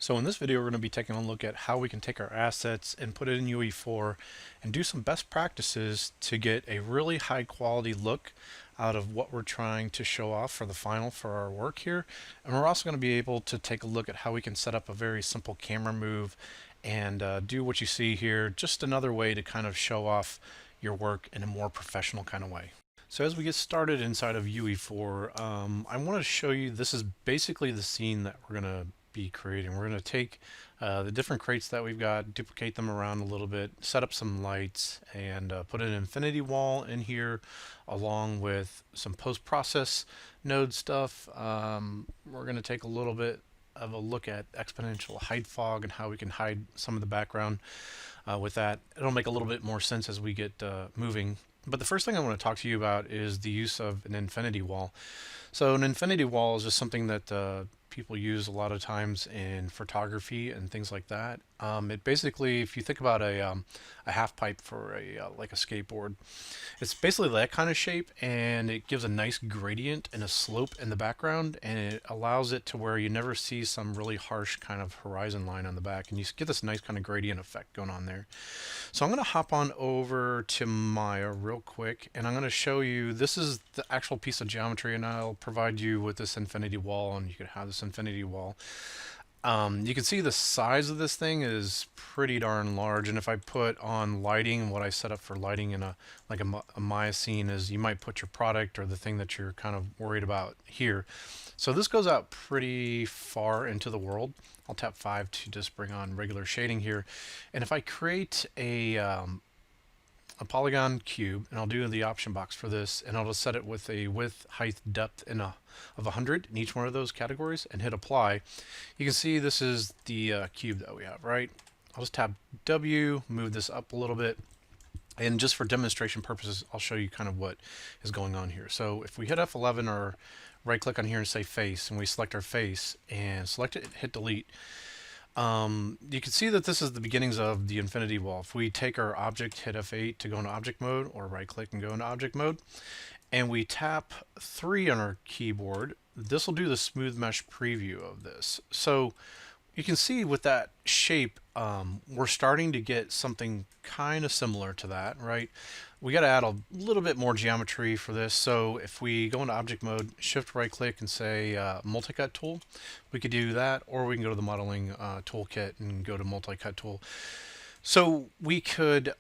So in this video, we're going to be taking a look at how we can take our assets and put it in UE4 and do some best practices to get a really high quality look out of what we're trying to show off for the final for our work here. And we're also going to be able to take a look at how we can set up a very simple camera move and do what you see here, just another way to kind of show off your work in a more professional kind of way. So as we get started inside of UE4, I want to show you, this is basically the scene that we're going to be creating. We're going to take the different crates that we've got, duplicate them around a little bit, set up some lights, and put an infinity wall in here along with some post-process node stuff. We're going to take a little bit of a look at exponential hide fog and how we can hide some of the background with that. It'll make a little bit more sense as we get moving. But the first thing I want to talk to you about is the use of an infinity wall. So an infinity wall is just something that people use a lot of times in photography and things like that. It basically, if you think about a half pipe for like a skateboard, it's basically that kind of shape, and it gives a nice gradient and a slope in the background, and it allows it to where you never see some really harsh kind of horizon line on the back, and you get this nice kind of gradient effect going on there. So I'm going to hop on over to Maya real quick, and I'm going to show you, this is the actual piece of geometry, and I'll provide you with this infinity wall, and you can have this infinity wall. You can see the size of this thing is pretty darn large, and if I put on lighting, what I set up for lighting in a Maya scene is you might put your product or the thing that you're kind of worried about here. So this goes out pretty far into the world. I'll tap 5 to just bring on regular shading here, and if I create a polygon cube, and I'll do the option box for this, and I'll just set it with a width, height, depth of 100 in each one of those categories, and hit apply. You can see this is the cube that we have, right? I'll just tap W, move this up a little bit, and just for demonstration purposes, I'll show you kind of what is going on here. So if we hit F11 or right click on here and say face, and we select our face and select it, hit delete, you can see that this is the beginnings of the infinity wall. If we take our object, hit F8 to go into object mode, or right click and go into object mode, and we tap 3 on our keyboard, this will do the smooth mesh preview of this. So you can see with that shape, we're starting to get something kind of similar to that, right? We got to add a little bit more geometry for this. So if we go into object mode, shift right click and say multi-cut tool, we could do that, or we can go to the modeling toolkit and go to multi-cut tool. So we could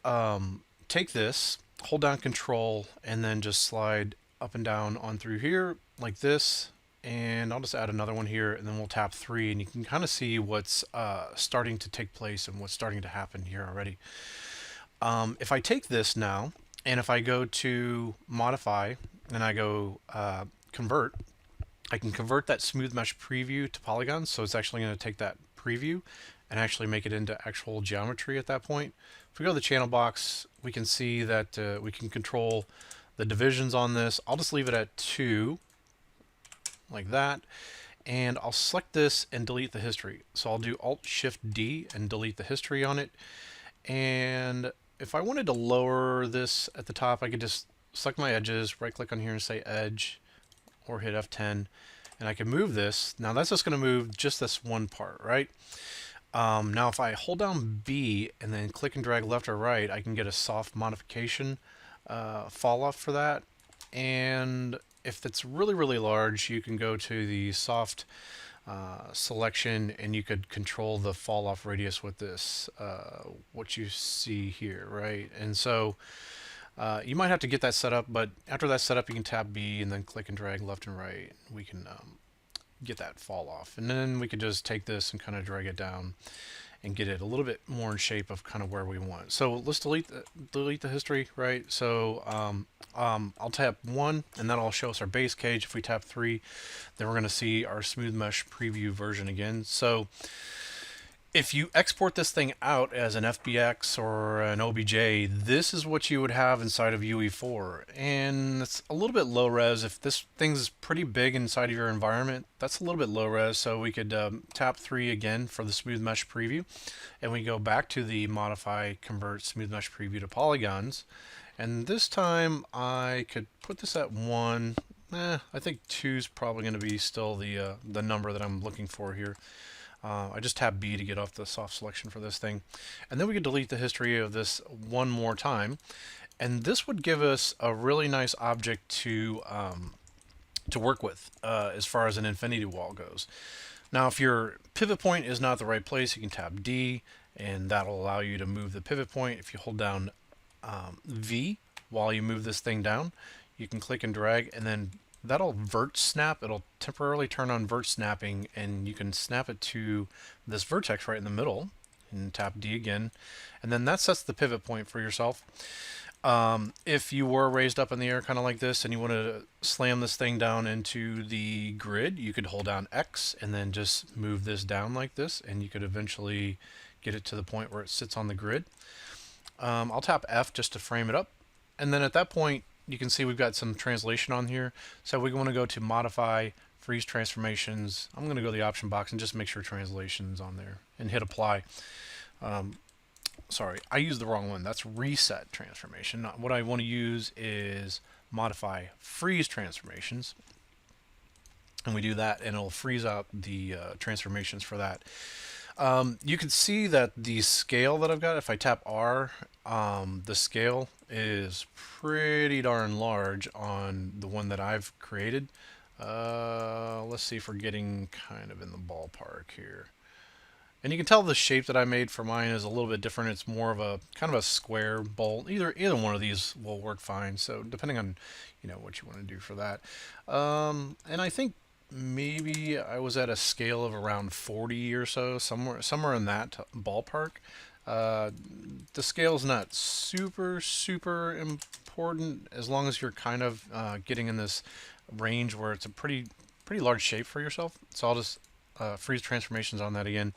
take this, hold down control, and then just slide up and down on through here like this. And I'll just add another one here, and then we'll tap 3, and you can kind of see what's starting to take place and what's starting to happen here already. If I take this now, and if I go to modify, and I go convert, I can convert that smooth mesh preview to polygons, so it's actually going to take that preview and actually make it into actual geometry at that point. If we go to the channel box, we can see that we can control the divisions on this. I'll just leave it at 2, like that, and I'll select this and delete the history. So I'll do Alt-Shift-D and delete the history on it. And if I wanted to lower this at the top, I could just select my edges, right click on here and say edge, or hit F10, and I can move this. Now that's just going to move just this one part, right? Now if I hold down B and then click and drag left or right, I can get a soft modification fall off for that. And if it's really, really large, you can go to the soft selection, and you could control the fall off radius with this, what you see here, right? And so you might have to get that set up, but after that's set up, you can tap B and then click and drag left and right. We can get that fall off, and then we could just take this and kind of drag it down and get it a little bit more in shape of kind of where we want. So let's delete the history, right? So I'll tap 1, and that'll show us our base cage. If we tap 3, then we're going to see our smooth mesh preview version again. So if you export this thing out as an FBX or an OBJ, this is what you would have inside of UE4. And it's a little bit low res. If this thing's pretty big inside of your environment, that's a little bit low res. So we could tap 3 again for the smooth mesh preview. And we go back to the modify, convert smooth mesh preview to polygons. And this time I could put this at 1. I think 2 is probably going to be still the number that I'm looking for here. I just tap B to get off the soft selection for this thing. And then we can delete the history of this one more time. And this would give us a really nice object to work with as far as an infinity wall goes. Now, if your pivot point is not the right place, you can tap D, and that'll allow you to move the pivot point. If you hold down V while you move this thing down, you can click and drag, and then that'll vert snap. It'll temporarily turn on vert snapping, and you can snap it to this vertex right in the middle, and tap D again, and then that sets the pivot point for yourself. If you were raised up in the air kind of like this and you want to slam this thing down into the grid, you could hold down X and then just move this down like this, and you could eventually get it to the point where it sits on the grid. I'll tap F just to frame it up, and then at that point you can see we've got some translation on here. So we want to go to modify, freeze transformations. I'm going to go to the option box and just make sure translation's on there and hit apply. Sorry, I used the wrong one. That's reset transformation. What I want to use is modify freeze transformations. And we do that, and it'll freeze out the transformations for that. You can see that the scale that I've got, if I tap R, the scale is pretty darn large on the one that I've created. Let's see if we're getting kind of in the ballpark here. And you can tell the shape that I made for mine is a little bit different. It's more of a kind of a square bolt. Either one of these will work fine. So depending on what you want to do for that. And I think maybe I was at a scale of around 40 or so, somewhere in that ballpark. The scale's not super important as long as you're kind of getting in this range where it's a pretty large shape for yourself. So I'll just freeze transformations on that again,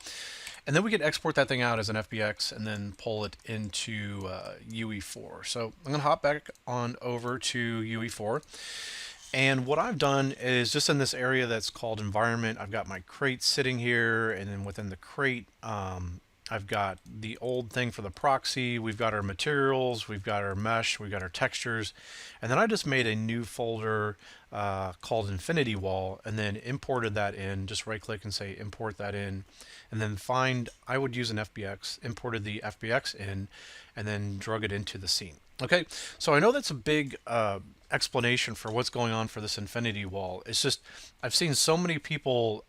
and then we can export that thing out as an FBX and then pull it into UE4. So I'm going to hop back on over to UE4, and what I've done is just in this area that's called environment, I've got my crate sitting here, and then within the crate I've got the old thing for the proxy, we've got our materials, we've got our mesh, we've got our textures, and then I just made a new folder called Infinity Wall, and then imported that in. Just right click and say import that in, and then I would use an FBX, imported the FBX in, and then drug it into the scene. Okay, so I know that's a big explanation for what's going on for this Infinity Wall. It's just I've seen so many people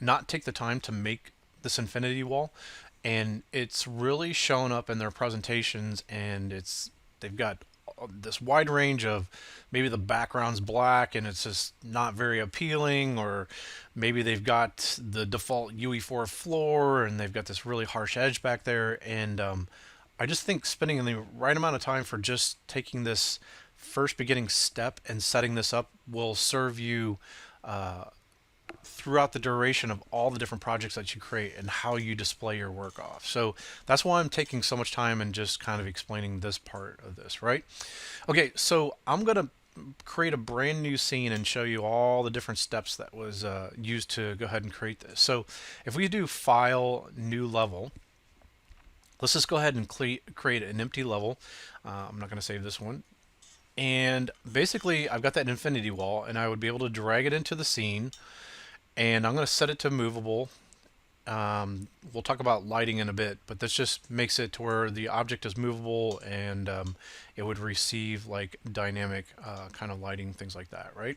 not take the time to make this infinity wall, and it's really shown up in their presentations, and they've got this wide range of maybe the background's black and it's just not very appealing, or maybe they've got the default UE4 floor and they've got this really harsh edge back there, and I just think spending the right amount of time for just taking this first beginning step and setting this up will serve you throughout the duration of all the different projects that you create and how you display your work off. So that's why I'm taking so much time and just kind of explaining this part of this, right? Okay, so I'm going to create a brand new scene and show you all the different steps that was used to go ahead and create this. So if we do File, New Level, let's just go ahead and create an empty level. I'm not going to save this one. And basically, I've got that infinity wall, and I would be able to drag it into the scene. And I'm going to set it to movable. We'll talk about lighting in a bit, but this just makes it to where the object is movable, and it would receive like dynamic kind of lighting, things like that, right?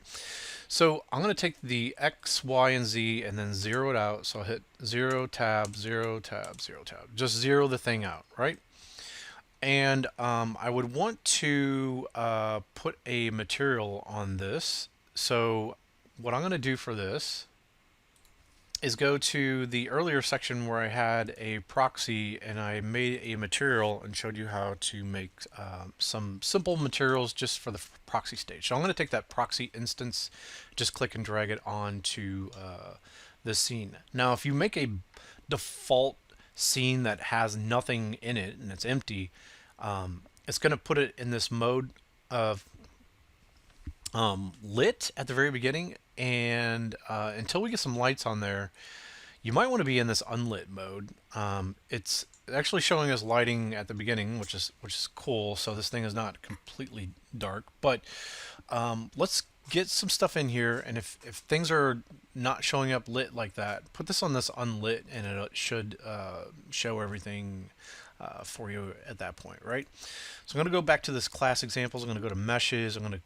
So I'm going to take the X, Y, and Z and then zero it out. So I'll hit 0, tab, 0, tab, 0, tab. Just zero the thing out, right? And I would want to put a material on this. So what I'm going to do for this is go to the earlier section where I had a proxy and I made a material and showed you how to make some simple materials just for the proxy stage. So I'm going to take that proxy instance, just click and drag it onto the scene. Now if you make a default scene that has nothing in it and it's empty, it's going to put it in this mode of lit at the very beginning, and until we get some lights on there, you might want to be in this unlit mode. It's actually showing us lighting at the beginning, which is cool. So this thing is not completely dark, but let's get some stuff in here, and if things are not showing up lit like that, put this on this unlit, and it should show everything for you at that point, right? So I'm going to go back to this class examples. I'm going to go to meshes. I'm going to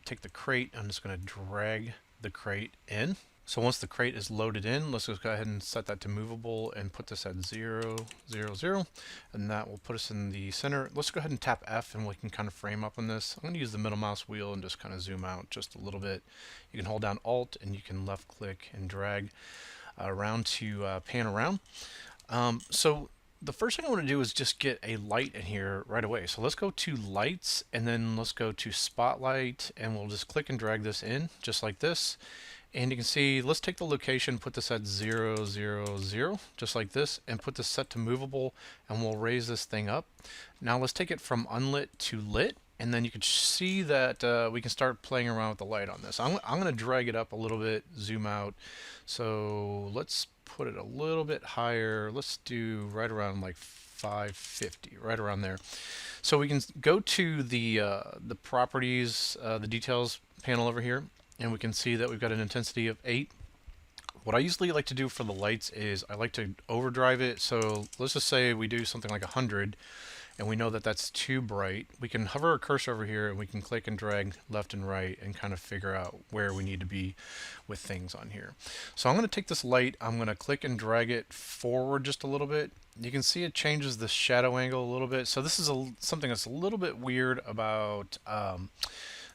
take the crate. I'm just going to drag the crate in. So once the crate is loaded in, let's just go ahead and set that to movable and put this at 0, 0, 0, and that will put us in the center. Let's go ahead and tap F and we can kind of frame up on this. I'm going to use the middle mouse wheel and just kind of zoom out just a little bit. You can hold down Alt and you can left click and drag around to pan around. So the first thing I want to do is just get a light in here right away. So let's go to lights and then let's go to spotlight and we'll just click and drag this in just like this. And you can see, let's take the location, put this at 0, 0, 0, just like this, and put this set to movable, and we'll raise this thing up. Now let's take it from unlit to lit, and then you can see that we can start playing around with the light on this. I'm going to drag it up a little bit, zoom out. So let's put it a little bit higher. Let's do right around like 550, right around there. So we can go to the properties, the details panel over here, and we can see that we've got an intensity of 8. What I usually like to do for the lights is I like to overdrive it. So let's just say we do something like 100 and we know that that's too bright. We can hover our cursor over here and we can click and drag left and right and kind of figure out where we need to be with things on here. So I'm going to take this light, I'm going to click and drag it forward just a little bit. You can see it changes the shadow angle a little bit. So this is something that's a little bit weird about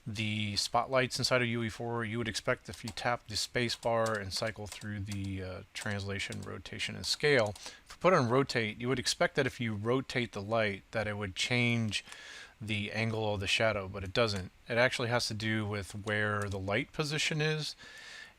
the spotlights inside of UE4. You would expect if you tap the space bar and cycle through the translation, rotation, and scale, if you put on rotate, you would expect that if you rotate the light that it would change the angle of the shadow, but it doesn't. It actually has to do with where the light position is.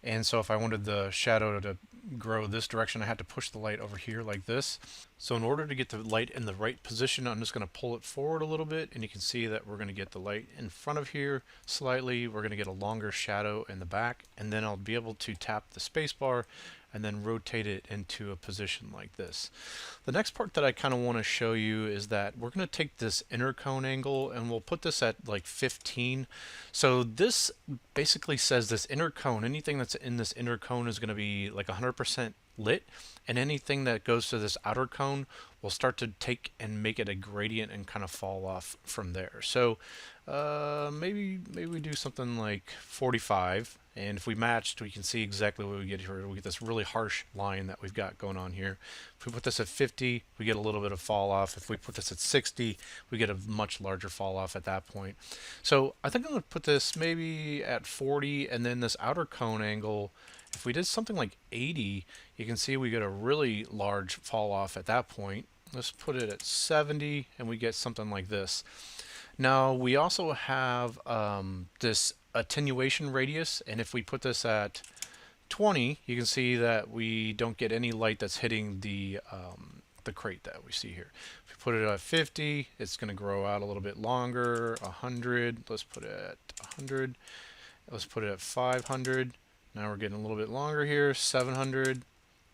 And so if I wanted the shadow to grow this direction, I had to push the light over here like this. So in order to get the light in the right position, I'm just going to pull it forward a little bit, and you can see that we're going to get the light in front of here slightly. We're going to get a longer shadow in the back, and then I'll be able to tap the space bar and then rotate it into a position like this. The next part that I kind of want to show you is that we're going to take this inner cone angle and we'll put this at like 15. So this basically says this inner cone, anything that's in this inner cone is going to be like 100% lit, and anything that goes to this outer cone will start to take and make it a gradient and kind of fall off from there. So maybe we do something like 45, and if we matched, we can see exactly what we get here. We get this really harsh line that we've got going on here. If we put this at 50, we get a little bit of fall off. If we put this at 60, we get a much larger fall off at that point. So I think I'm going to put this maybe at 40, and then this outer cone angle, if we did something like 80, you can see we get a really large fall off at that point. Let's put it at 70 and we get something like this. Now we also have this attenuation radius, and if we put this at 20, you can see that we don't get any light that's hitting the crate that we see here. If we put it at 50, it's going to grow out a little bit longer. 100, let's put it at 100. Let's put it at 500. Now we're getting a little bit longer here, 700.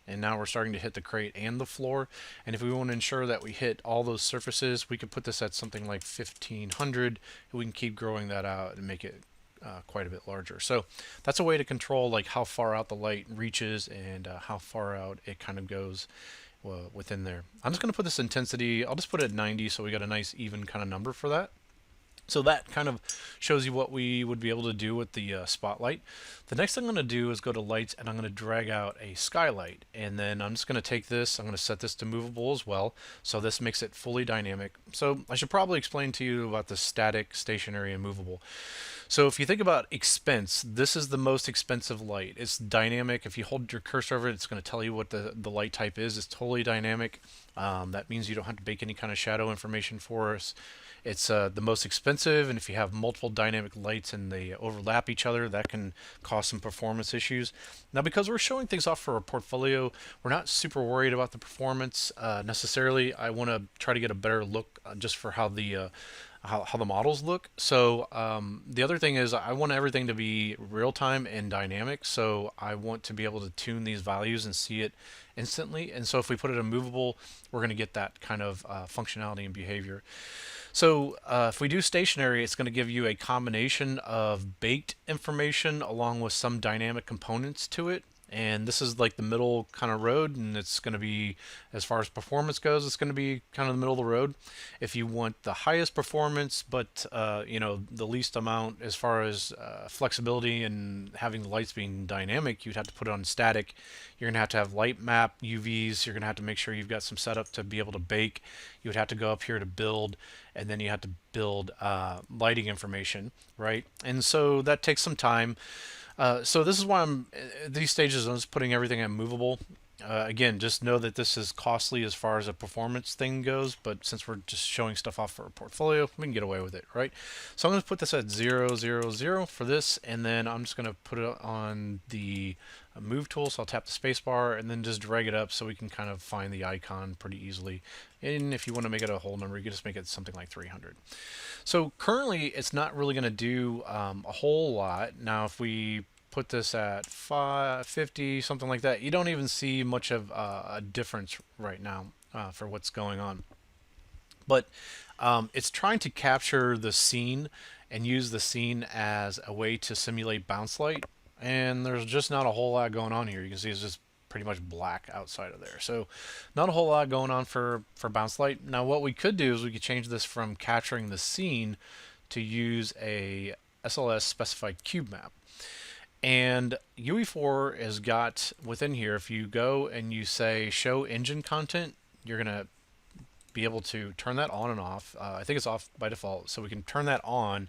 And now we're starting to hit the crate and the floor. And if we want to ensure that we hit all those surfaces, we could put this at something like 1500. And we can keep growing that out and make it quite a bit larger. So that's a way to control like how far out the light reaches and how far out it kind of goes within there. I'm just going to put this intensity, I'll just put it at 90 so we got a nice even kind of number for that. So that kind of shows you what we would be able to do with the spotlight. The next thing I'm going to do is go to lights, and I'm going to drag out a skylight, and then I'm just going to take this, I'm going to set this to movable as well, so this makes it fully dynamic. So I should probably explain to you about the static, stationary, and movable. So if you think about expense, this is the most expensive light. It's dynamic. If you hold your cursor over it, it's going to tell you what the light type is. It's totally dynamic. That means you don't have to bake any kind of shadow information for us. It's the most expensive, and if you have multiple dynamic lights and they overlap each other, that can cause some performance issues. Now, because we're showing things off for a portfolio, we're not super worried about the performance necessarily. I want to try to get a better look just for how the models look. So the other thing is I want everything to be real-time and dynamic, so I want to be able to tune these values and see it instantly. And so if we put it in movable, we're going to get that kind of functionality and behavior. So if we do stationary, it's going to give you a combination of baked information along with some dynamic components to it. And this is like the middle kind of road, and it's going to be, as far as performance goes, it's going to be kind of the middle of the road. If you want the highest performance, but the least amount as far as flexibility and having the lights being dynamic, you'd have to put it on static. You're going to have light map UVs. You're going to have to make sure you've got some setup to be able to bake. You would have to go up here to build, and then you have to build lighting information, right? And so that takes some time. So this is why I'm these stages. I'm just putting everything at movable. Again, just know that this is costly as far as a performance thing goes, but since we're just showing stuff off for a portfolio, we can get away with it, right? So I'm going to put this at 0, 0, 0 for this, and then I'm just going to put it on the move tool. So I'll tap the space bar and then just drag it up so we can kind of find the icon pretty easily. And if you want to make it a whole number, you can just make it something like 300. So currently, it's not really going to do a whole lot. Now, if we put this at 50, something like that, you don't even see much of a difference right now for what's going on. But it's trying to capture the scene and use the scene as a way to simulate bounce light. And there's just not a whole lot going on here. You can see it's just pretty much black outside of there. So not a whole lot going on for bounce light. Now what we could do is we could change this from capturing the scene to use a SLS specified cube map. And UE4 has got within here, if you go and you say show engine content, you're going to be able to turn that on and off. I think it's off by default, so we can turn that on.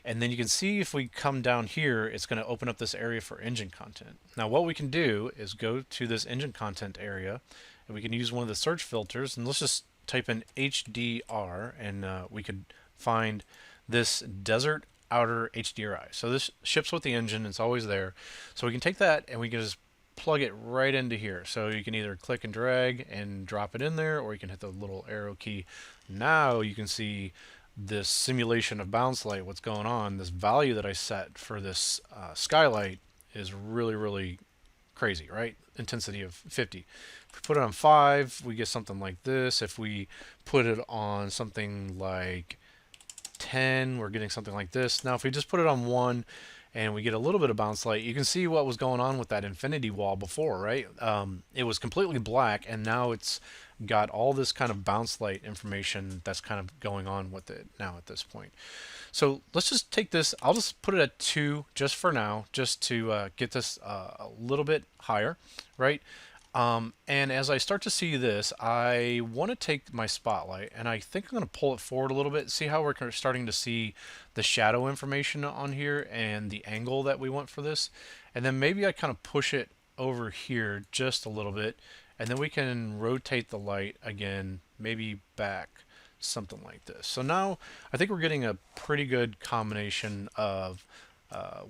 And then you can see if we come down here, it's going to open up this area for engine content. Now what we can do is go to this engine content area, and we can use one of the search filters, and let's just type in HDR, and we could find this desert outer HDRI. So this ships with the engine, it's always there. So we can take that and we can just plug it right into here. So you can either click and drag and drop it in there, or you can hit the little arrow key. Now you can see this simulation of bounce light, what's going on. This value that I set for this skylight is really, really crazy, right? Intensity of 50. If we put it on 5, we get something like this. If we put it on something like 10, we're getting something like this. Now if we just put it on 1 and we get a little bit of bounce light, you can see what was going on with that infinity wall before, right? It was completely black, and now it's got all this kind of bounce light information that's kind of going on with it now at this point. So let's just take this, I'll just put it at 2 just for now, just to get this a little bit higher, right? And as I start to see this, I want to take my spotlight, and I think I'm going to pull it forward a little bit, see how we're starting to see the shadow information on here and the angle that we want for this. And then maybe I kind of push it over here just a little bit, and then we can rotate the light again, maybe back, something like this. So now I think we're getting a pretty good combination of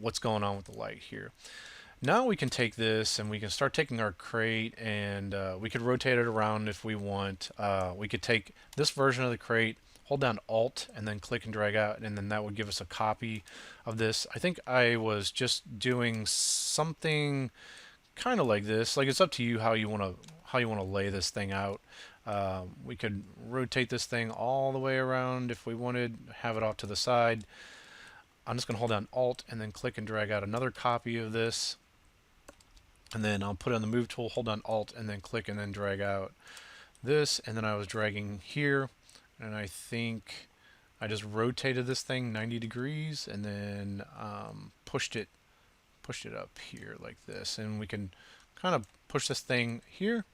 what's going on with the light here. Now we can take this and we can start taking our crate, and we could rotate it around if we want. We could take this version of the crate, hold down Alt, and then click and drag out, and then that would give us a copy of this. I think I was just doing something kind of like this. Like, it's up to you how you want to lay this thing out. We could rotate this thing all the way around if we wanted, have it off to the side. I'm just going to hold down Alt and then click and drag out another copy of this. And then I'll put it on the move tool, hold down Alt, and then click and then drag out this. And then I was dragging here, and I think I just rotated this thing 90 degrees and then pushed it up here like this. And we can kind of push this thing here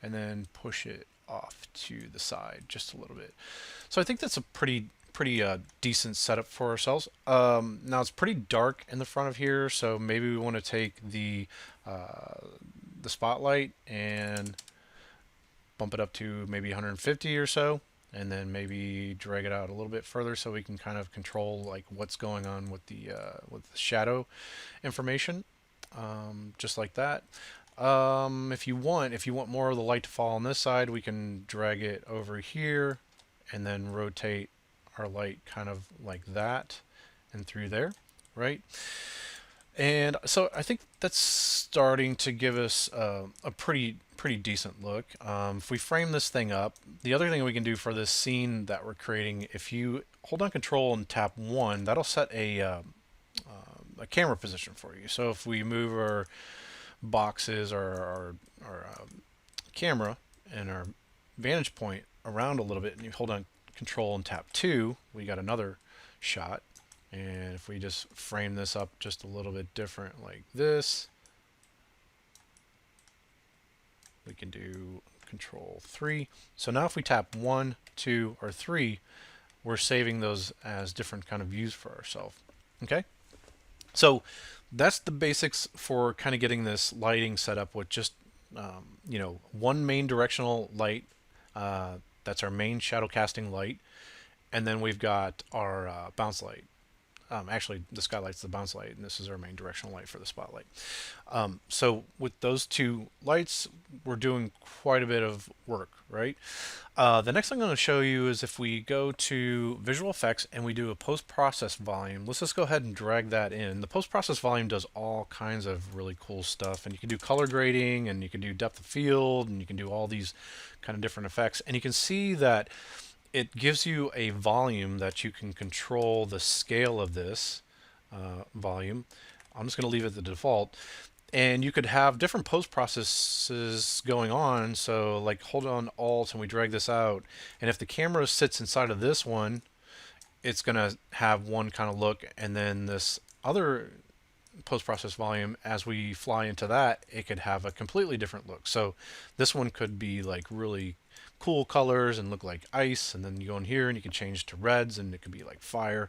and then push it off to the side just a little bit. So I think that's a pretty decent setup for ourselves. Now it's pretty dark in the front of here, so maybe we want to take the spotlight and bump it up to maybe 150 or so, and then maybe drag it out a little bit further so we can kind of control like what's going on with the shadow information, just like that. If you want more of the light to fall on this side, we can drag it over here and then rotate our light kind of like that and through there, right? And so I think that's starting to give us a pretty decent look. If we frame this thing up, the other thing we can do for this scene that we're creating, if you hold on Control and tap 1, that'll set a camera position for you. So if we move our boxes or our camera and our vantage point around a little bit, and you hold on Control and tap 2, we got another shot. And if we just frame this up just a little bit different like this, we can do Control 3. So now if we tap 1, 2, or 3, we're saving those as different kind of views for ourselves. Okay? So that's the basics for kind of getting this lighting set up with just, one main directional light. That's our main shadow casting light. And then we've got our bounce light. Actually, the skylight's the bounce light, and this is our main directional light for the spotlight. So with those two lights, we're doing quite a bit of work, right? The next thing I'm going to show you is if we go to Visual Effects and we do a Post-Process Volume. Let's just go ahead and drag that in. The Post-Process Volume does all kinds of really cool stuff, and you can do color grading, and you can do depth of field, and you can do all these kind of different effects. And you can see that it gives you a volume that you can control the scale of this volume. I'm just going to leave it the default. And you could have different post processes going on. So like hold on Alt and we drag this out. And if the camera sits inside of this one, it's going to have one kind of look. And then this other post process volume, as we fly into that, it could have a completely different look. So this one could be like really cool colors and look like ice, and then you go in here and you can change to reds and it could be like fire.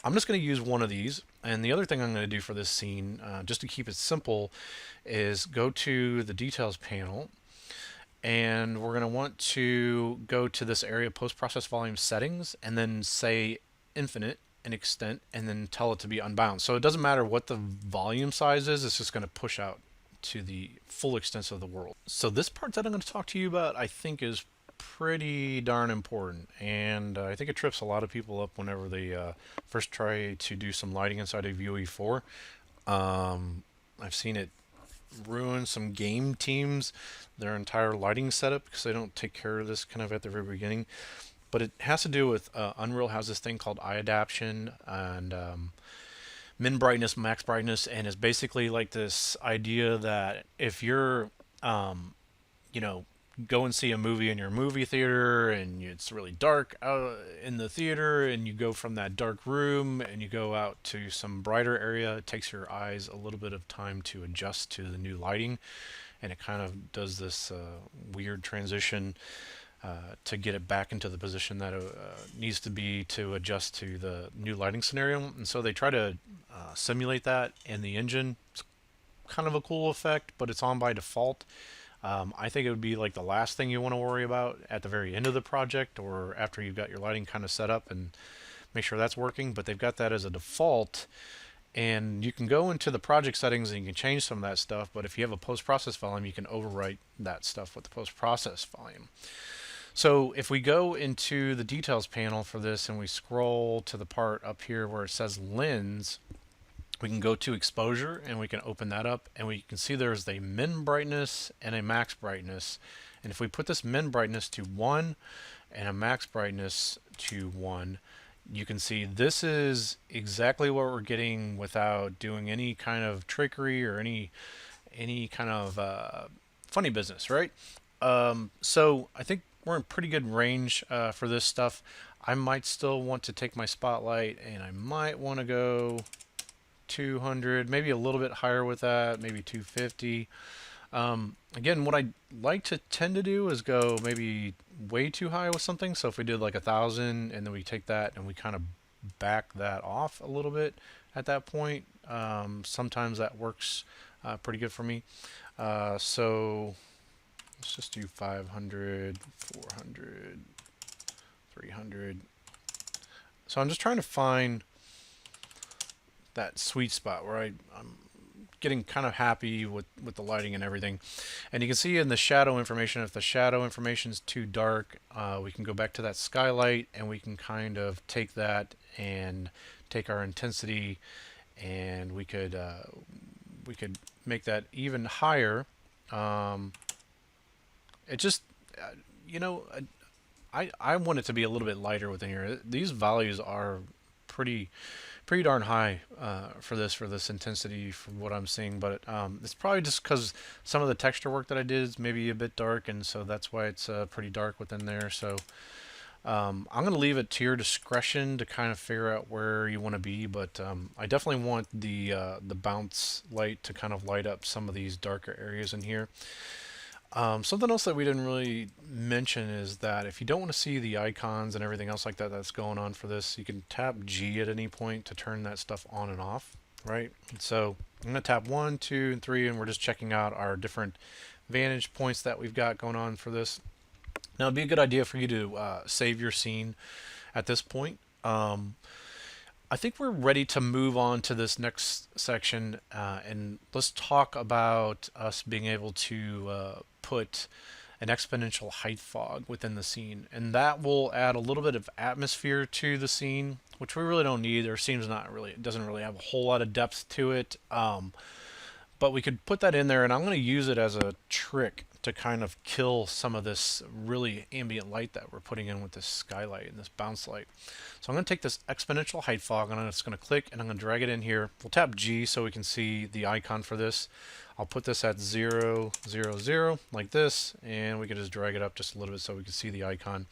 I'm just going to use one of these, and the other thing I'm going to do for this scene, just to keep it simple, is go to the details panel, and we're going to want to go to this area post-process volume settings and then say infinite and extent and then tell it to be unbound. So it doesn't matter what the volume size is, it's just going to push out to the full extent of the world. So this part that I'm going to talk to you about, I think, is pretty darn important, and I think it trips a lot of people up whenever they first try to do some lighting inside of UE4. I've seen it ruin some game teams, their entire lighting setup, because they don't take care of this kind of at the very beginning. But it has to do with Unreal has this thing called eye adaptation and min brightness, max brightness, and it's basically like this idea that if you're, you know, go and see a movie in your movie theater and it's really dark out in the theater, and you go from that dark room and you go out to some brighter area, it takes your eyes a little bit of time to adjust to the new lighting, and it kind of does this weird transition to get it back into the position that it needs to be to adjust to the new lighting scenario. And so they try to simulate that in the engine. It's kind of a cool effect, but it's on by default. I think it would be like the last thing you want to worry about at the very end of the project, or after you've got your lighting kind of set up and make sure that's working. But they've got that as a default, and you can go into the project settings and you can change some of that stuff. But if you have a post-process volume, you can overwrite that stuff with the post-process volume. So if we go into the details panel for this and we scroll to the part up here where it says lens, we can go to exposure and we can open that up, and we can see there's a min brightness and a max brightness. And if we put this min brightness to 1 and a max brightness to 1, you can see this is exactly what we're getting without doing any kind of trickery or any kind of funny business, right? So I think we're in pretty good range for this stuff. I might still want to take my spotlight and I might want to go 200, maybe a little bit higher with that, maybe 250. Again, what I like to tend to do is go maybe way too high with something. So if we did like 1,000 and then we take that and we kind of back that off a little bit at that point, sometimes that works pretty good for me. So let's just do 500, 400, 300. So I'm just trying to find that sweet spot where I'm getting kind of happy with the lighting and everything. And you can see in the shadow information, if the shadow information is too dark, we can go back to that skylight and we can kind of take that and take our intensity and we could make that even higher. Um, it just, you know, I want it to be a little bit lighter within here. These values are pretty pretty darn high for this intensity from what I'm seeing, but it's probably just because some of the texture work that I did is maybe a bit dark, and so that's why it's pretty dark within there. So I'm going to leave it to your discretion to kind of figure out where you want to be, but I definitely want the bounce light to kind of light up some of these darker areas in here. Something else that we didn't really mention is that if you don't want to see the icons and everything else like that that's going on for this, you can tap G at any point to turn that stuff on and off, right? And so I'm going to tap 1, 2, and 3, and we're just checking out our different vantage points that we've got going on for this. Now, it'd be a good idea for you to save your scene at this point. I think we're ready to move on to this next section, and let's talk about us being able to put an exponential height fog within the scene, and that will add a little bit of atmosphere to the scene, which we really don't need. Our scene's not really, it doesn't really have a whole lot of depth to it, but we could put that in there, and I'm going to use it as a trick to kind of kill some of this really ambient light that we're putting in with this skylight and this bounce light. So I'm going to take this exponential height fog, and I'm just going to click and I'm going to drag it in here. We'll tap G so we can see the icon for this. I'll put this at 0, 0, 0 like this, and we can just drag it up just a little bit so we can see the icon.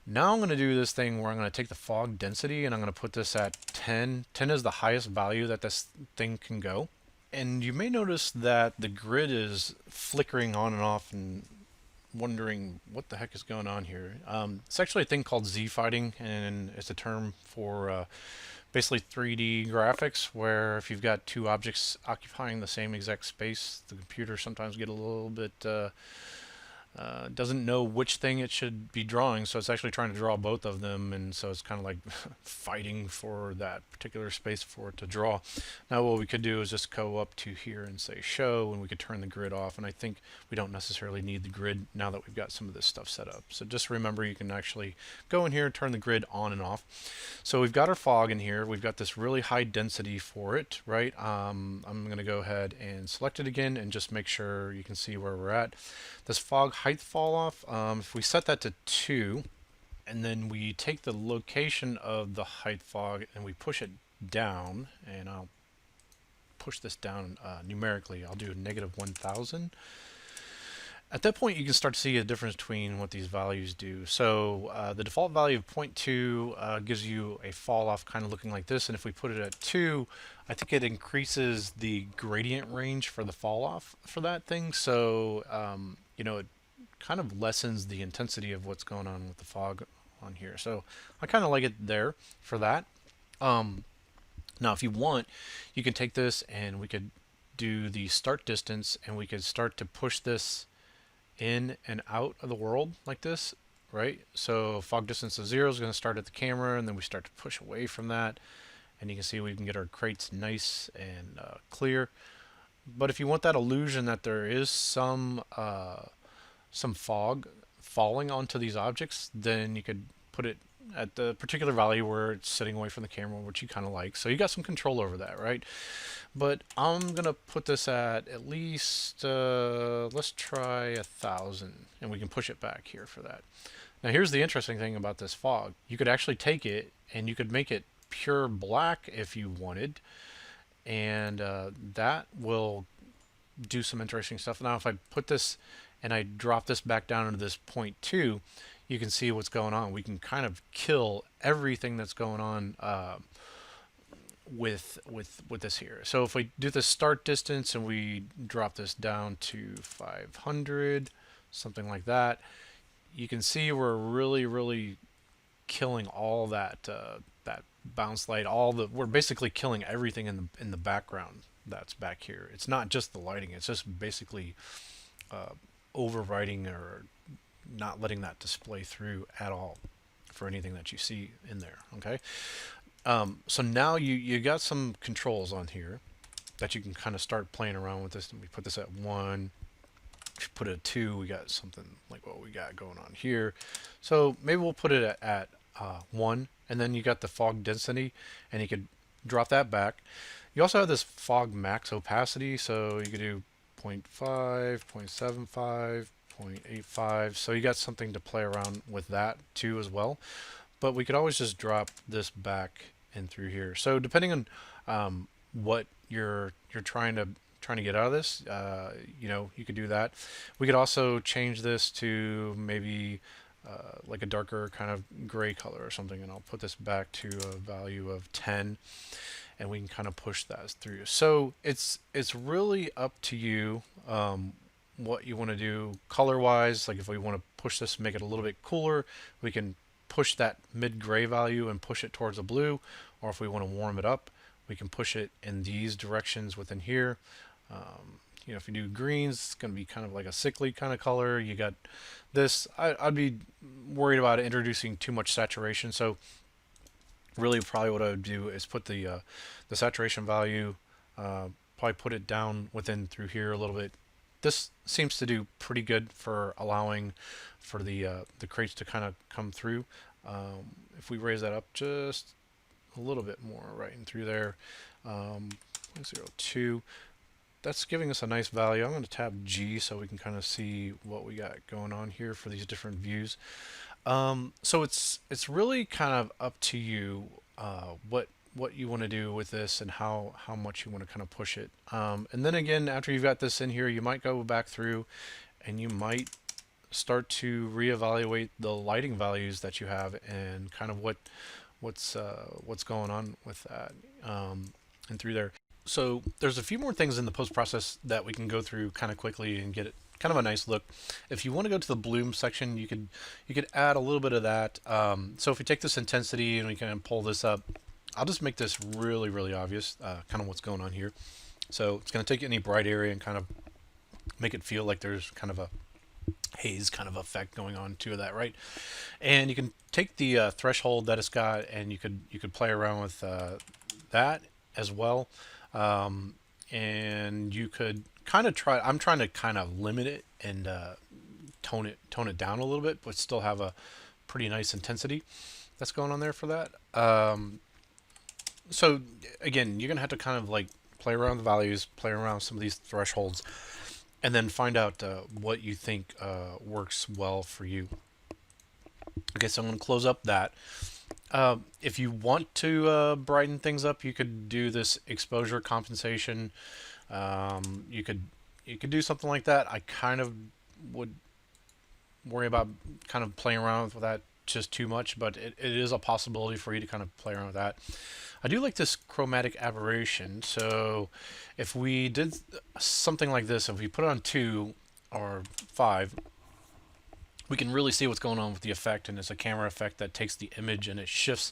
Now I'm going to do this thing where I'm going to take the fog density and I'm going to put this at 10. 10 is the highest value that this thing can go. And you may notice that the grid is flickering on and off and wondering what the heck is going on here. It's actually a thing called Z-fighting, and it's a term for basically 3D graphics, where if you've got two objects occupying the same exact space, the computer sometimes get a little bit doesn't know which thing it should be drawing, so it's actually trying to draw both of them, and so it's kind of like fighting for that particular space for it to draw. Now what we could do is just go up to here and say show, and we could turn the grid off, and I think we don't necessarily need the grid now that we've got some of this stuff set up. So just remember, you can actually go in here and turn the grid on and off. So we've got our fog in here, we've got this really high density for it, right? I'm going to go ahead and select it again and just make sure you can see where we're at. This fog height fall off, if we set that to 2, and then we take the location of the height fog and we push it down, and I'll push this down numerically. I'll do a -1000. At that point, you can start to see a difference between what these values do. So the default value of 0.2 gives you a fall off kind of looking like this, and if we put it at 2, I think it increases the gradient range for the fall off for that thing. So you know, it kind of lessens the intensity of what's going on with the fog on here. So I kind of like it there for that. Now, if you want, you can take this and we could do the start distance, and we could start to push this in and out of the world like this, right? So fog distance of 0 is going to start at the camera, and then we start to push away from that, and you can see we can get our crates nice and clear. But if you want that illusion that there is some fog falling onto these objects, then you could put it at the particular value where it's sitting away from the camera, which you kind of like. So you got some control over that, right? But I'm gonna put this at least let's try 1,000, and we can push it back here for that. Now here's the interesting thing about this fog. You could actually take it and you could make it pure black if you wanted, and that will do some interesting stuff. Now if I put this and I drop this back down into this 0.2, you can see what's going on. We can kind of kill everything that's going on with this here. So if we do the start distance and we drop this down to 500, something like that, you can see we're really killing all that that bounce light. We're basically killing everything in the background that's back here. It's not just the lighting. It's just basically overwriting or not letting that display through at all for anything that you see in there. Okay. So now you got some controls on here that you can kind of start playing around with this. And we put this at 1. If you put it at 2, we got something like what we got going on here. So maybe we'll put it at 1, and then you got the fog density, and you could drop that back. You also have this fog max opacity, so you could do 0.5, 0.75, 0.85. So you got something to play around with that too as well. But we could always just drop this back in through here. So depending on what you're trying to get out of this, you could do that. We could also change this to maybe like a darker kind of gray color or something, and I'll put this back to a value of 10, and we can kind of push that through. So it's really up to you what you want to do color wise. Like if we want to push this, make it a little bit cooler, we can push that mid gray value and push it towards the blue, or if we want to warm it up, we can push it in these directions within here. If you do greens, it's going to be kind of like a sickly kind of color. You got this. I'd be worried about introducing too much saturation. So really, probably what I would do is put the saturation value, probably put it down within through here a little bit. This seems to do pretty good for allowing for the crates to kind of come through. If we raise that up just a little bit more right in through there, 0.02, that's giving us a nice value. I'm going to tap G so we can kind of see what we got going on here for these different views. So it's really kind of up to you what you want to do with this and how much you want to kind of push it. And then again, after you've got this in here, you might go back through and you might start to reevaluate the lighting values that you have and kind of what's going on with that and through there. So there's a few more things in the post process that we can go through kind of quickly and get it kind of a nice look. If you want to go to the bloom section, you could add a little bit of that. So if we take this intensity and we can pull this up, I'll just make this really, really obvious, kind of what's going on here. So it's going to take any bright area and kind of make it feel like there's kind of a haze kind of effect going on to that, right? And you can take the threshold that it's got, and you could play around with that as well. And you could kind of try. I'm trying to kind of limit it and tone it down a little bit, but still have a pretty nice intensity that's going on there for that. So again, you're gonna have to kind of like play around with the values, play around with some of these thresholds, and then find out what you think works well for you. Okay, so I'm going to close up that. If you want to brighten things up, you could do this exposure compensation. You could do something like that. I kind of would worry about kind of playing around with that just too much, but it is a possibility for you to kind of play around with that. I do like this chromatic aberration. So if we did something like this, if we put it on 2 or 5, we can really see what's going on with the effect, and it's a camera effect that takes the image and it shifts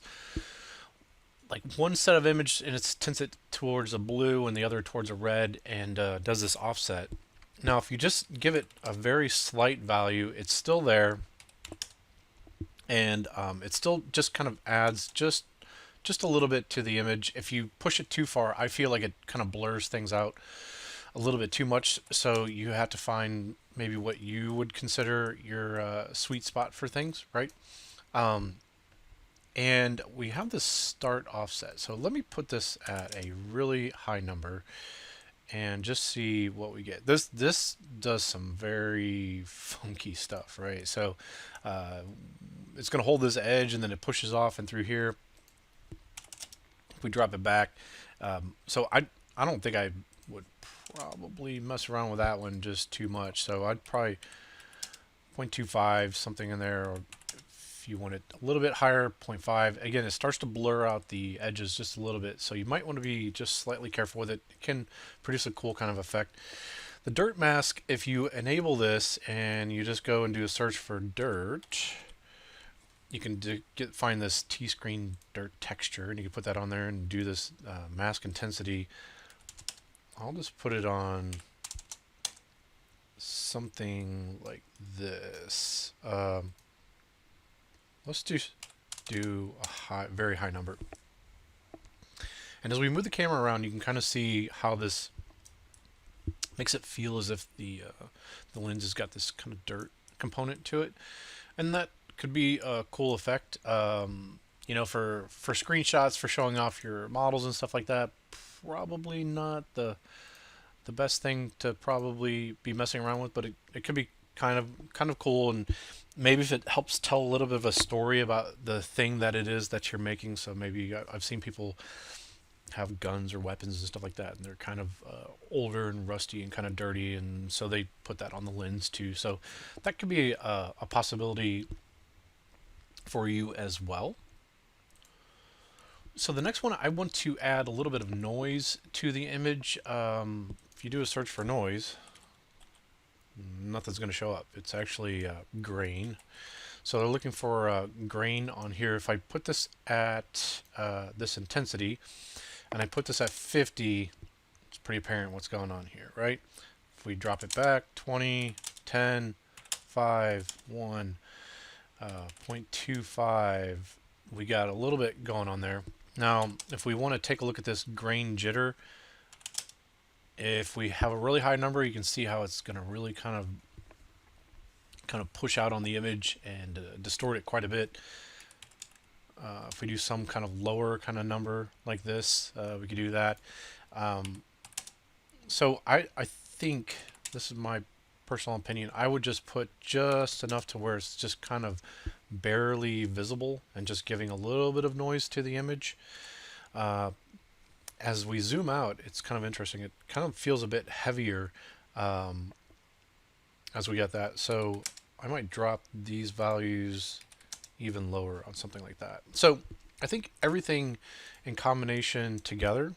like one set of image and it tints it towards a blue and the other towards a red, and does this offset. Now if you just give it a very slight value, it's still there, and it still just kind of adds just a little bit to the image. If you push it too far, I feel like it kind of blurs things out a little bit too much, so you have to find maybe what you would consider your sweet spot for things, right? And we have this start offset. So let me put this at a really high number and just see what we get. This does some very funky stuff, right? So it's going to hold this edge, and then it pushes off and through here. If we drop it back, so I don't think I would probably mess around with that one just too much. So I'd probably 0.25 something in there, or if you want it a little bit higher, 0.5. Again, it starts to blur out the edges just a little bit, so you might want to be just slightly careful with it. It can produce a cool kind of effect. The dirt mask, if you enable this and you just go and do a search for dirt, you can find this T-screen dirt texture, and you can put that on there and do this mask intensity. I'll just put it on something like this. Let's do a very high number. And as we move the camera around, you can kind of see how this makes it feel as if the lens has got this kind of dirt component to it, and that could be a cool effect. For screenshots, for showing off your models and stuff like that. probably not the best thing to probably be messing around with, but it could be kind of cool, and maybe if it helps tell a little bit of a story about the thing that it is that you're making. So maybe I've seen people have guns or weapons and stuff like that, and they're kind of older and rusty and kind of dirty, and so they put that on the lens too. So that could be a possibility for you as well. So the next one, I want to add a little bit of noise to the image. If you do a search for noise, nothing's going to show up. It's actually grain. So they're looking for grain on here. If I put this at this intensity, and I put this at 50, it's pretty apparent what's going on here, right? If we drop it back, 20, 10, 5, 1, 0.25, we got a little bit going on there. Now, if we want to take a look at this grain jitter, if we have a really high number, you can see how it's going to really kind of push out on the image and distort it quite a bit. If we do some kind of lower kind of number like this, we could do that. So I think, this is my personal opinion, I would just put just enough to where it's just kind of barely visible and just giving a little bit of noise to the image. As we zoom out, it's kind of interesting. It kind of feels a bit heavier as we get that. So I might drop these values even lower on something like that. So I think everything in combination together,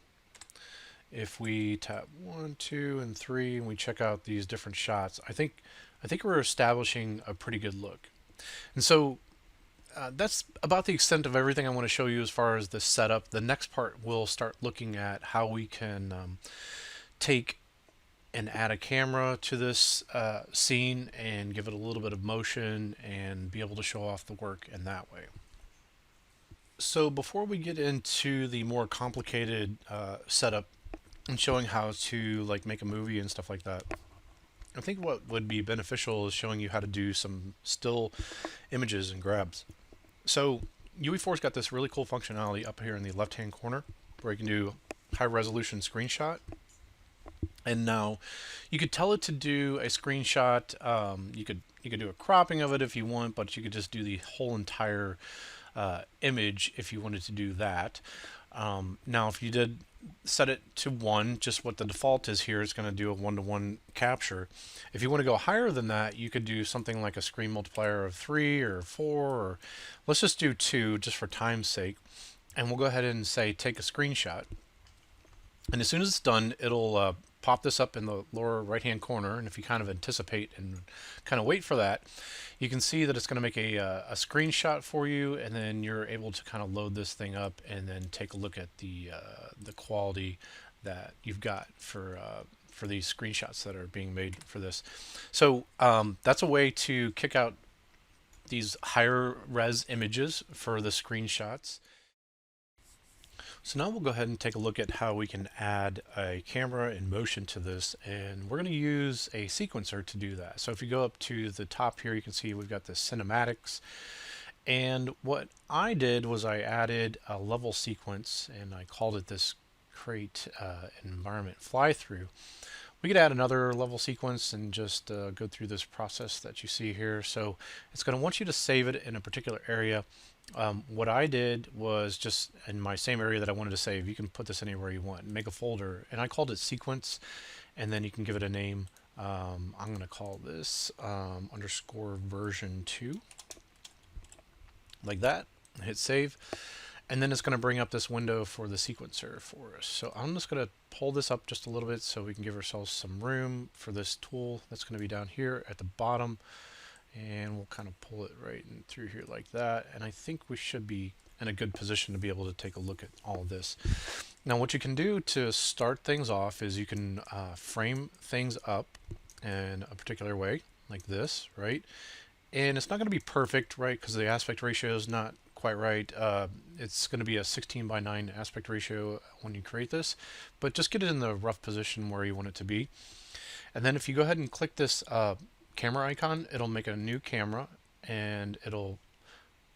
if we tap 1, 2, and 3 and we check out these different shots, I think we're establishing a pretty good look. And so that's about the extent of everything I want to show you as far as the setup. The next part, we'll start looking at how we can take and add a camera to this scene and give it a little bit of motion and be able to show off the work in that way. So before we get into the more complicated setup and showing how to like make a movie and stuff like that, I think what would be beneficial is showing you how to do some still images and grabs. So UE4's got this really cool functionality up here in the left hand corner where you can do high resolution screenshot. And now you could tell it to do a screenshot. You could do a cropping of it if you want, but you could just do the whole entire image if you wanted to do that. Now, if you did set it to 1, just what the default is here, it's going to do a 1-to-1 capture. If you want to go higher than that, you could do something like a screen multiplier of 3 or 4, or let's just do 2 just for time's sake. And we'll go ahead and say take a screenshot. And as soon as it's done, it'll pop this up in the lower right hand corner, and if you kind of anticipate and kind of wait for that, you can see that it's going to make a screenshot for you, and then you're able to kind of load this thing up and then take a look at the quality that you've got for these screenshots that are being made for this. So that's a way to kick out these higher res images for the screenshots. So now we'll go ahead and take a look at how we can add a camera in motion to this, and we're going to use a sequencer to do that. So if you go up to the top here, you can see we've got the cinematics, and what I did was I added a level sequence, and I called it this create environment fly through. We could add another level sequence and just go through this process that you see here. So it's going to want you to save it in a particular area. What I did was just in my same area that I wanted to save, you can put this anywhere you want, make a folder, and I called it sequence, and then you can give it a name. I'm going to call this underscore version 2, like that, hit save, and then it's going to bring up this window for the sequencer for us. So I'm just going to pull this up just a little bit so we can give ourselves some room for this tool that's going to be down here at the bottom. And we'll kind of pull it right in through here like that. And I think we should be in a good position to be able to take a look at all of this. Now, what you can do to start things off is you can frame things up in a particular way, like this, right? And it's not going to be perfect, right? Because the aspect ratio is not quite right. It's going to be a 16:9 aspect ratio when you create this, but just get it in the rough position where you want it to be. And then if you go ahead and click this camera icon, it'll make a new camera, and it'll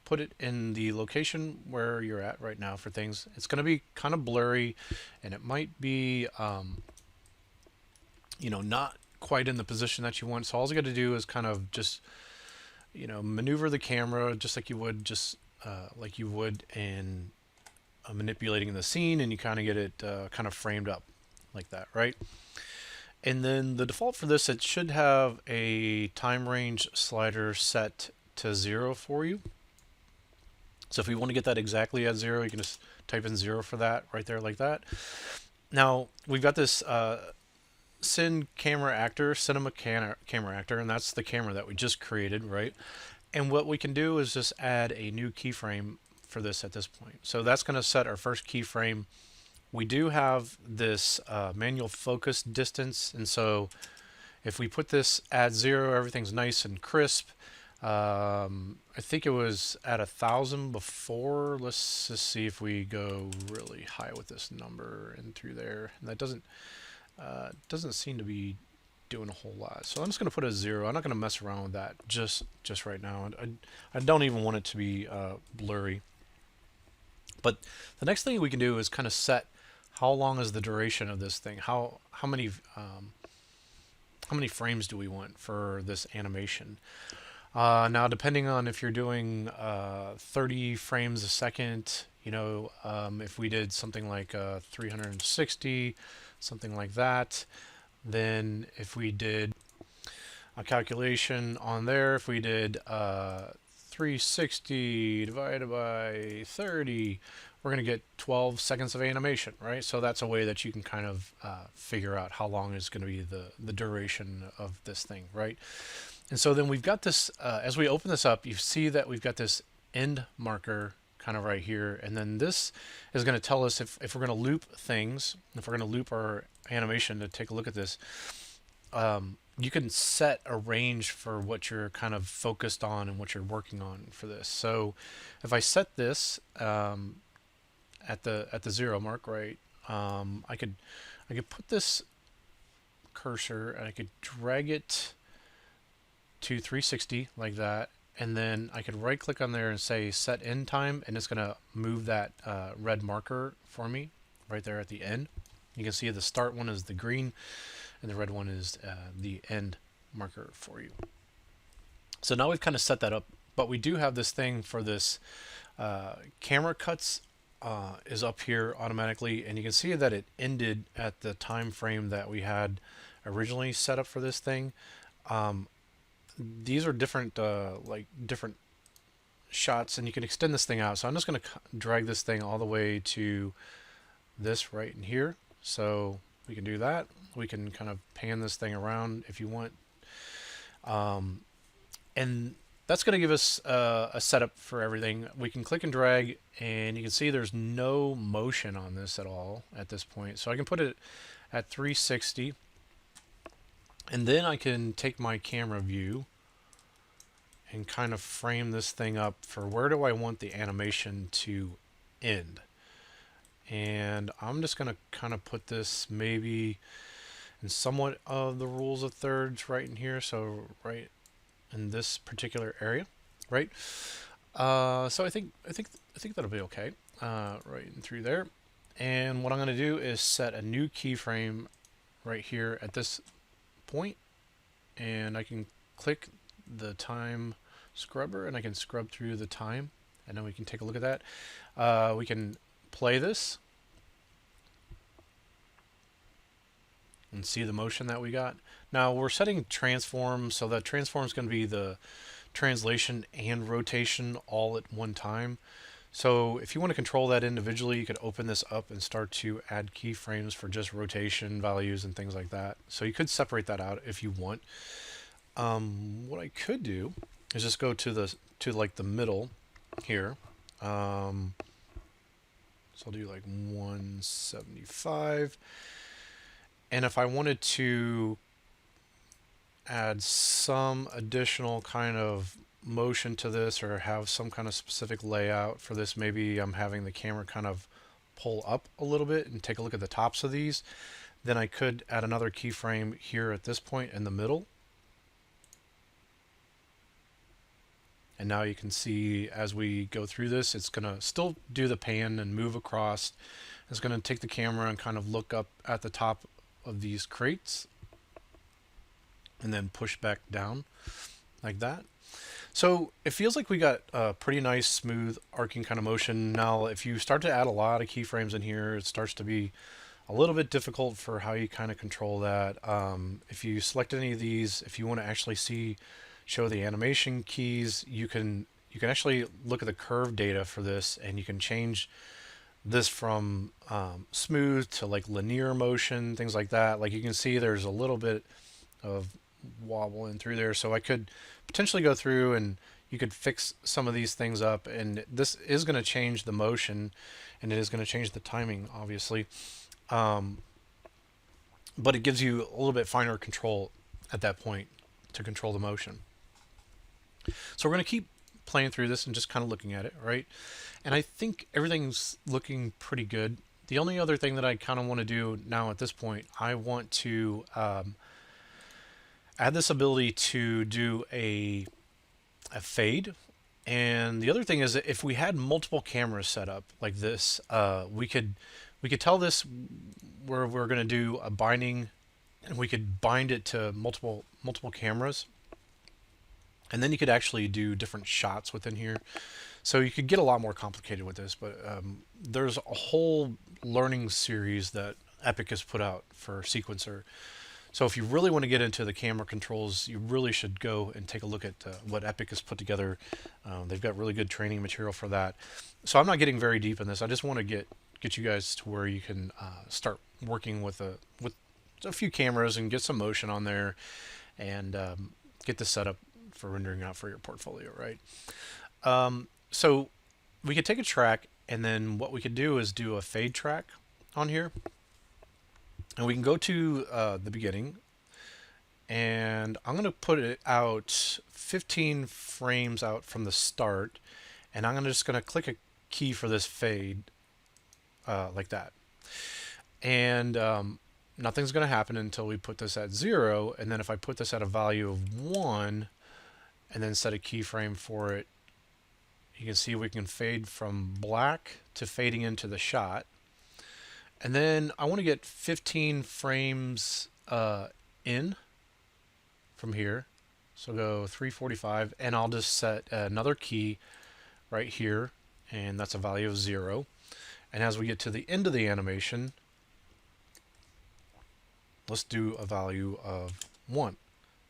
put it in the location where you're at right now for things. It's going to be kind of blurry, and it might be, not quite in the position that you want. So all you got to do is kind of just, maneuver the camera just like you would in manipulating the scene, and you kind of get it kind of framed up like that, right? And then the default for this, it should have a time range slider set to 0 for you. So if we want to get that exactly at 0, you can just type in 0 for that right there like that. Now we've got this cinema camera actor, and that's the camera that we just created, right? And what we can do is just add a new keyframe for this at this point. So that's going to set our first keyframe. We do have this manual focus distance, and so if we put this at 0, everything's nice and crisp. I think it was at 1,000 before. Let's just see if we go really high with this number and through there. And that doesn't seem to be doing a whole lot. So I'm just going to put a 0. I'm not going to mess around with that just right now. I don't even want it to be blurry. But the next thing we can do is kind of set how long is the duration of this thing. How many frames do we want for this animation? Now, depending on if you're doing 30 frames a second, if we did something like 360, something like that, then if we did a calculation on there, if we did 360 divided by 30, we're going to get 12 seconds of animation, right? So that's a way that you can kind of figure out how long is going to be the duration of this thing, right? And so then we've got this, as we open this up, you see that we've got this end marker kind of right here. And then this is going to tell us if we're going to loop things, if we're going to loop our animation to take a look at this, you can set a range for what you're kind of focused on and what you're working on for this. So if I set this at the 0 mark, right, I could put this cursor and I could drag it to 360 like that, and then I could right click on there and say set end time, and it's going to move that red marker for me right there at the end. You can see the start one is the green and the red one is the end marker for you. So now we've kind of set that up, but we do have this thing for this camera cuts is up here automatically, and you can see that it ended at the time frame that we had originally set up for this thing. These are different different shots, and you can extend this thing out. So I'm just going to drag this thing all the way to this right in here. So we can do that. We can kind of pan this thing around if you want. And that's going to give us a setup for everything. We can click and drag, and you can see there's no motion on this at all at this point. So I can put it at 360. And then I can take my camera view and kind of frame this thing up for where do I want the animation to end. And I'm just going to kind of put this maybe in somewhat of the rules of thirds right in here. So right in this particular area, right? So I think that'll be okay, right in through there. And what I'm going to do is set a new keyframe right here at this point, and I can click the time scrubber and I can scrub through the time, and then we can take a look at that. We can play this and see the motion that we got. Now we're setting transform, so that transform is going to be the translation and rotation all at one time. So if you want to control that individually, you could open this up and start to add keyframes for just rotation values and things like that. So you could separate that out if you want. What I could do is just go to like the middle here. So I'll do like 175. And if I wanted to add some additional kind of motion to this or have some kind of specific layout for this, maybe I'm having the camera kind of pull up a little bit and take a look at the tops of these, then I could add another keyframe here at this point in the middle. And now you can see as we go through this, it's going to still do the pan and move across. It's going to take the camera and kind of look up at the top of these crates and then push back down like that. So it feels like we got a pretty nice, smooth, arcing kind of motion. Now, if you start to add a lot of keyframes in here, it starts to be a little bit difficult for how you kind of control that. If you select any of these, if you want to actually show the animation keys, you can actually look at the curve data for this, and you can change this from smooth to like linear motion, things like that. Like you can see there's a little bit of wobble in through there, so I could potentially go through and you could fix some of these things up, and this is going to change the motion and it is going to change the timing, obviously, but it gives you a little bit finer control at that point to control the motion. So we're going to keep playing through this and just kind of looking at it, right? And I think everything's looking pretty good. The only other thing that I kind of want to do now at this point, I want to add this ability to do a fade. And the other thing is that if we had multiple cameras set up like this, we could tell this where we're going to do a binding, and we could bind it to multiple cameras, and then you could actually do different shots within here. So you could get a lot more complicated with this, but there's a whole learning series that Epic has put out for Sequencer. So if you really want to get into the camera controls, you really should go and take a look at what Epic has put together. They've got really good training material for that. So I'm not getting very deep in this. I just want to get you guys to where you can start working with a few cameras and get some motion on there, and get this set up for rendering out for your portfolio, right? So we could take a track, and then what we could do is do a fade track on here. And we can go to the beginning, and I'm going to put it out 15 frames out from the start, and I'm just going to click a key for this fade like that. And nothing's going to happen until we put this at 0, and then if I put this at a value of 1 and then set a keyframe for it, you can see we can fade from black to fading into the shot. And then I want to get 15 frames in from here. So go 345, and I'll just set another key right here, and that's a value of 0. And as we get to the end of the animation, let's do a value of 1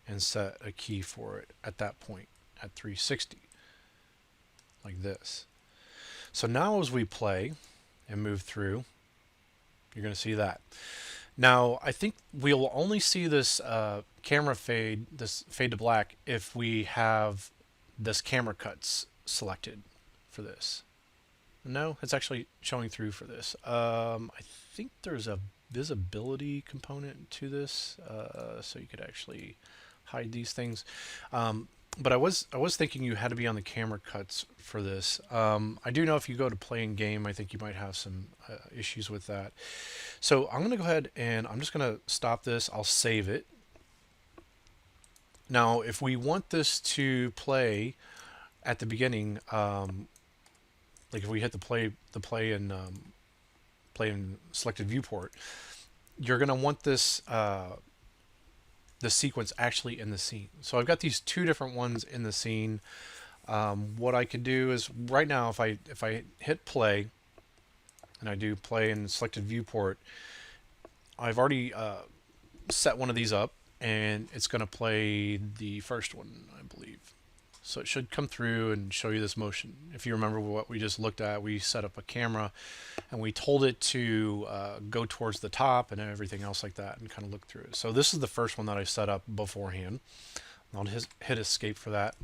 and set a key for it at that point at 360, like this. So now as we play and move through, you're going to see that. Now, I think we'll only see this camera fade, this fade to black, if we have this camera cuts selected for this. No, it's actually showing through for this. I think there's a visibility component to this, so you could actually hide these things. But I was thinking you had to be on the camera cuts for this. I do know if you go to play in game, I think you might have some issues with that. So I'm going to go ahead and I'm just going to stop this. I'll save it. Now, if we want this to play at the beginning, like if we hit the play in selected viewport, you're going to want this the sequence actually in the scene. So I've got these two different ones in the scene. What I could do is right now, if I hit play and I do play in selected viewport, I've already set one of these up, and it's going to play the first one, I believe. So it should come through and show you this motion. If you remember what we just looked at, we set up a camera and we told it to go towards the top and everything else like that, and kind of look through it. So this is the first one that I set up beforehand. I'll hit escape for that.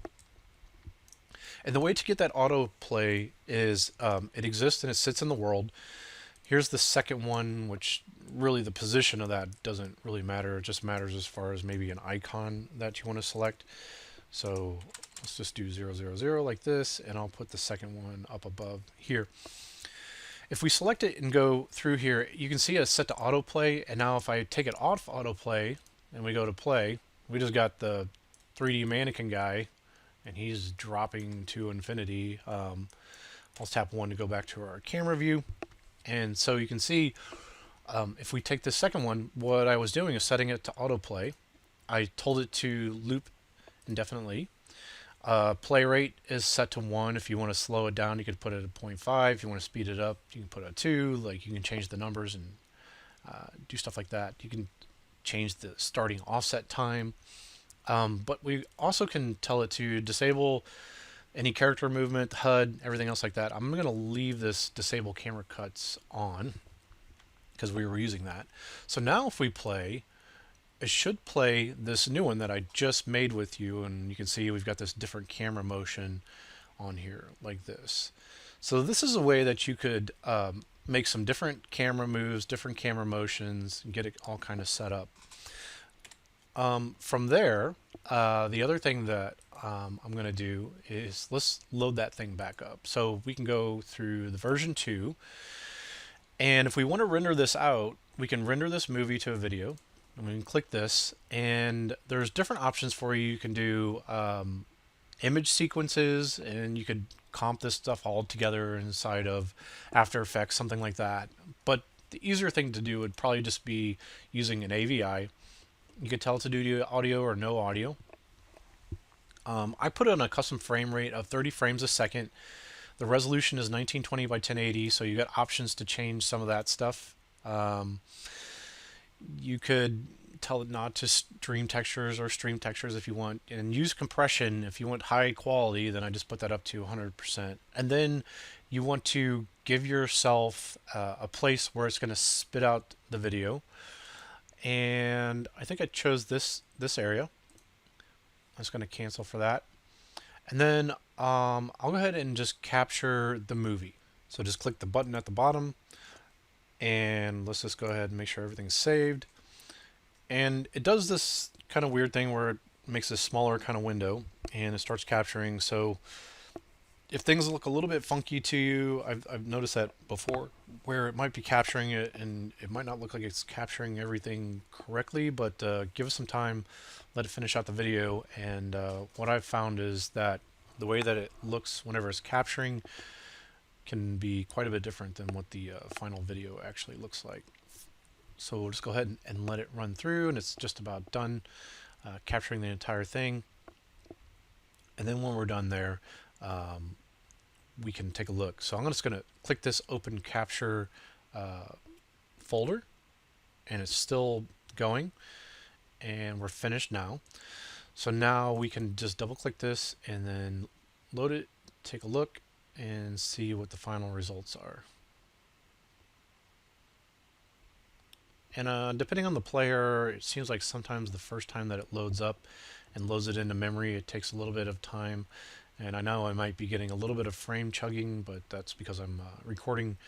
And the way to get that autoplay is it exists and it sits in the world. Here's the second one, which really the position of that doesn't really matter. It just matters as far as maybe an icon that you want to select. So let's just do 000 like this, and I'll put the second one up above here. If we select it and go through here, you can see it's set to autoplay, and now if I take it off autoplay and we go to play, we just got the 3D mannequin guy, and he's dropping to infinity. Let's tap 1 to go back to our camera view. And so you can see, if we take the second one, what I was doing is setting it to autoplay. I told it to loop indefinitely. Play rate is set to 1. If you want to slow it down, you could put it at 0.5. If you want to speed it up, you can put it at 2. Like, you can change the numbers and do stuff like that. You can change the starting offset time. But we also can tell it to disable any character movement, HUD, everything else like that. I'm going to leave this disable camera cuts on because we were using that. So now if we play, it should play this new one that I just made with you, and you can see we've got this different camera motion on here like this. So this is a way that you could make some different camera moves, different camera motions, and get it all kind of set up. From there, the other thing that I'm going to do is let's load that thing back up. So we can go through the version 2, and if we want to render this out, we can render this movie to a video. And we can click this, and there's different options for you. You can do image sequences, and you could comp this stuff all together inside of After Effects, something like that. But the easier thing to do would probably just be using an AVI. You could tell it to do audio or no audio. I put it on a custom frame rate of 30 frames a second. The resolution is 1920 by 1080, so you got options to change some of that stuff. You could tell it not to stream textures or stream textures if you want, and use compression. If you want high quality, then I just put that up to 100%. And then you want to give yourself a place where it's going to spit out the video. And I think I chose this area. I'm just going to cancel for that. And then I'll go ahead and just capture the movie. So just click the button at the bottom, and let's just go ahead and make sure everything's saved. And it does this kind of weird thing where it makes a smaller kind of window and it starts capturing. So if things look a little bit funky to you, I've noticed that before, where it might be capturing it and it might not look like it's capturing everything correctly, but give it some time, let it finish out the video. And what I've found is that the way that it looks whenever it's capturing can be quite a bit different than what the final video actually looks like. So we'll just go ahead and let it run through, and it's just about done capturing the entire thing. And then when we're done there, we can take a look. So I'm just going to click this Open Capture folder, and it's still going, and we're finished now. So now we can just double click this and then load it, take a look, and see what the final results are. And depending on the player, it seems like sometimes the first time that it loads up and loads it into memory, it takes a little bit of time. And I know I might be getting a little bit of frame chugging, but that's because I'm recording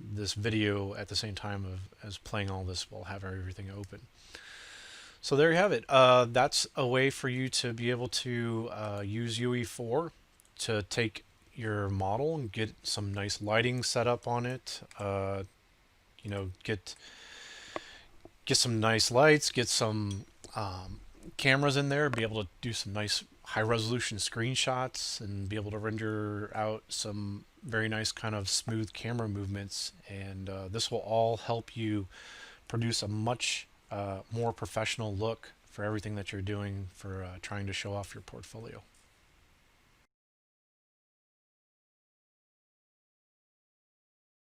this video at the same time as playing all this while having everything open. So there you have it. That's a way for you to be able to use UE4 to take your model and get some nice lighting set up on it. You know, get some nice lights, get some cameras in there, be able to do some nice high resolution screenshots, and be able to render out some very nice kind of smooth camera movements. And this will all help you produce a much more professional look for everything that you're doing for trying to show off your portfolio.